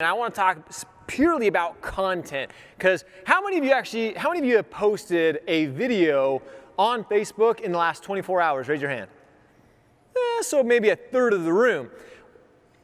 And I want to talk purely about content, because how many of you have posted a video on Facebook in the last 24 hours? Raise your hand. So maybe a third of the room.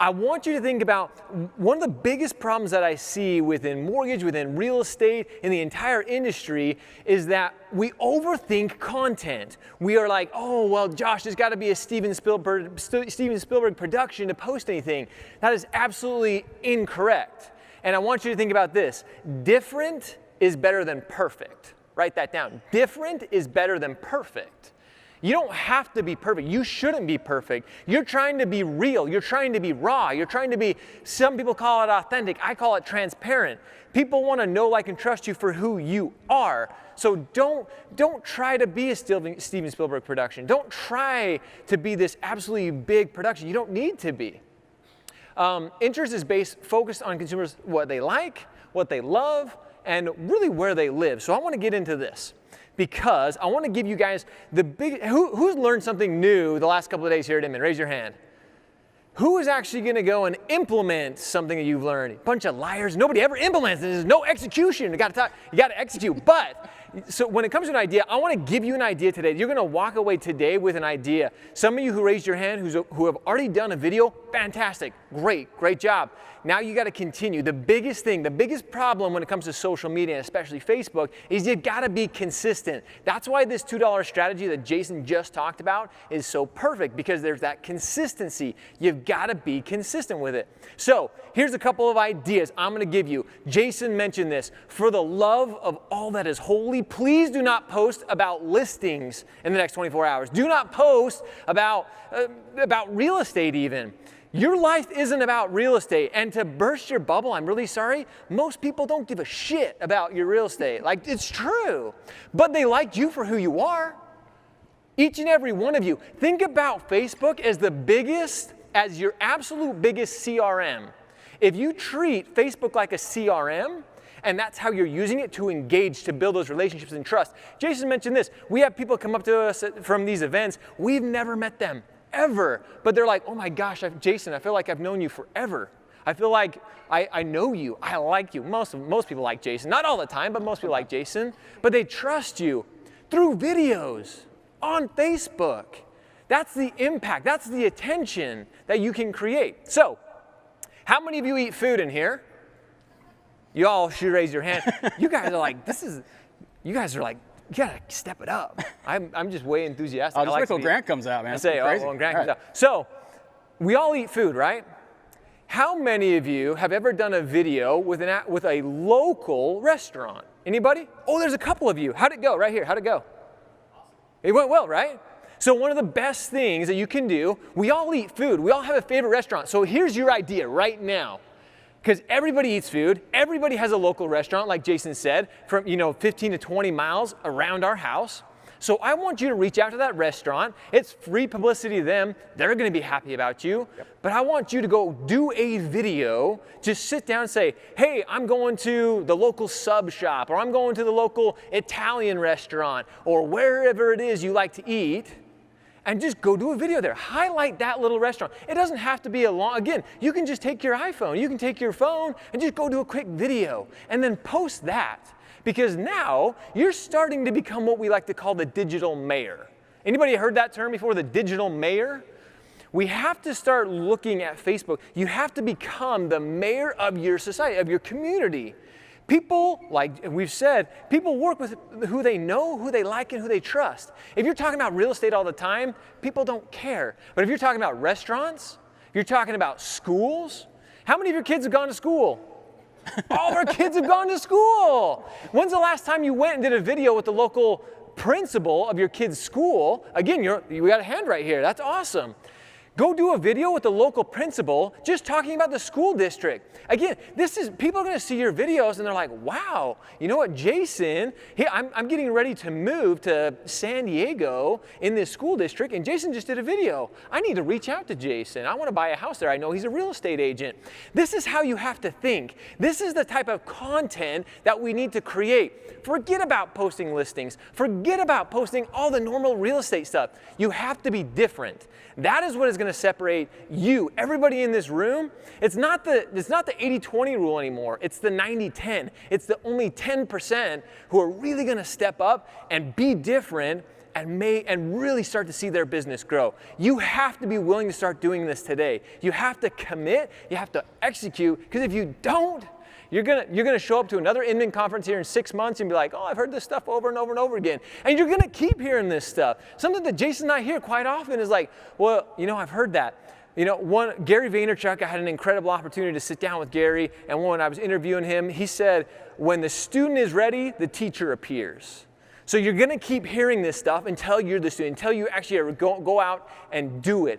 I want you to think about one of the biggest problems that I see within mortgage, within real estate, in the entire industry is that we overthink content. We are like, oh, well, Josh, there's got to be a Steven Spielberg production to post anything. That is absolutely incorrect. And I want you to think about this. Different is better than perfect. Write that down. Different is better than perfect. You don't have to be perfect. You shouldn't be perfect. You're trying to be real. You're trying to be raw. You're trying to be, some people call it authentic. I call it transparent. People want to know, like, and trust you for who you are. So don't try to be a Steven Spielberg production. Don't try to be this absolutely big production. You don't need to be. Interest is focused on consumers, what they like, what they love, and really where they live. So I want to get into this, because I want to give you guys the big, who's learned something new the last couple of days here at Inman? Raise your hand. Who is actually going to go and implement something that you've learned? Bunch of liars. Nobody ever implements. There's no execution. You got to execute. But so when it comes to an idea, I want to give you an idea today. You're going to walk away today with an idea. Some of you who raised your hand, who have already done a video, fantastic, great job. Now you got to continue. The biggest thing, the biggest problem when it comes to social media, and especially Facebook, is you got to be consistent. That's why this $2 strategy that Jason just talked about is so perfect, because there's that consistency. You've got to be consistent with it. So here's a couple of ideas I'm going to give you. Jason mentioned this. For the love of all that is holy, please do not post about listings in the next 24 hours. Do not post about real estate even. Your life isn't about real estate. And to burst your bubble, I'm really sorry, most people don't give a shit about your real estate. Like, it's true. But they like you for who you are. Each and every one of you. Think about Facebook as your absolute biggest CRM. If you treat Facebook like a CRM, and that's how you're using it to engage, to build those relationships and trust. Jason mentioned this. We have people come up to us from these events. We've never met them, ever. But they're like, oh my gosh, Jason, I feel like I've known you forever. I feel like I know you. I like you. Most people like Jason. Not all the time, but most people like Jason. But they trust you through videos on Facebook. That's the impact. That's the attention that you can create. So, how many of you eat food in here? You all should raise your hand. You guys are like, you gotta step it up. I'm just way enthusiastic. I'll just wait till Grant comes out, man. I say, oh, when Grant comes out. So, we all eat food, right? How many of you have ever done a video with a local restaurant? Anybody? Oh, there's a couple of you. How'd it go? Right here. How'd it go? Awesome. It went well, right? So one of the best things that you can do, we all eat food. We all have a favorite restaurant. So here's your idea right now. Because everybody eats food, everybody has a local restaurant, like Jason said, from 15 to 20 miles around our house. So I want you to reach out to that restaurant. It's free publicity to them. They're going to be happy about you. Yep. But I want you to go do a video. Just sit down and say, hey, I'm going to the local sub shop, or I'm going to the local Italian restaurant, or wherever it is you like to eat. And just go do a video there. Highlight that little restaurant. It doesn't have to be a long, again, you can just take your iPhone, you can take your phone and just go do a quick video and then post that. Because now you're starting to become what we like to call the digital mayor. Anybody heard that term before, the digital mayor? We have to start looking at Facebook. You have to become the mayor of your society, of your community. People, like we've said, people work with who they know, who they like, and who they trust. If you're talking about real estate all the time, people don't care. But if you're talking about restaurants, if you're talking about schools, how many of your kids have gone to school? All of our kids have gone to school. When's the last time you went and did a video with the local principal of your kid's school? Again, we got a hand right here. That's awesome. Go do a video with the local principal just talking about the school district. Again, people are going to see your videos and they're like, wow, you know what, Jason, I'm getting ready to move to San Diego in this school district, and Jason just did a video. I need to reach out to Jason. I want to buy a house there. I know he's a real estate agent. This is how you have to think. This is the type of content that we need to create. Forget about posting listings. Forget about posting all the normal real estate stuff. You have to be different. That is what is going going to separate you, everybody in this room. It's not the 80-20 rule anymore. It's the 90-10. It's the only 10% who are really going to step up and be different and really start to see their business grow. You have to be willing to start doing this today. You have to commit, you have to execute, because if you don't, you're gonna show up to another Inman conference here in 6 months and be like, oh, I've heard this stuff over and over and over again. And you're gonna keep hearing this stuff. Something that Jason and I hear quite often is like, well, I've heard that. Gary Vaynerchuk, I had an incredible opportunity to sit down with Gary, and when I was interviewing him, he said, when the student is ready, the teacher appears. So you're going to keep hearing this stuff until you're the student, until you actually go out and do it.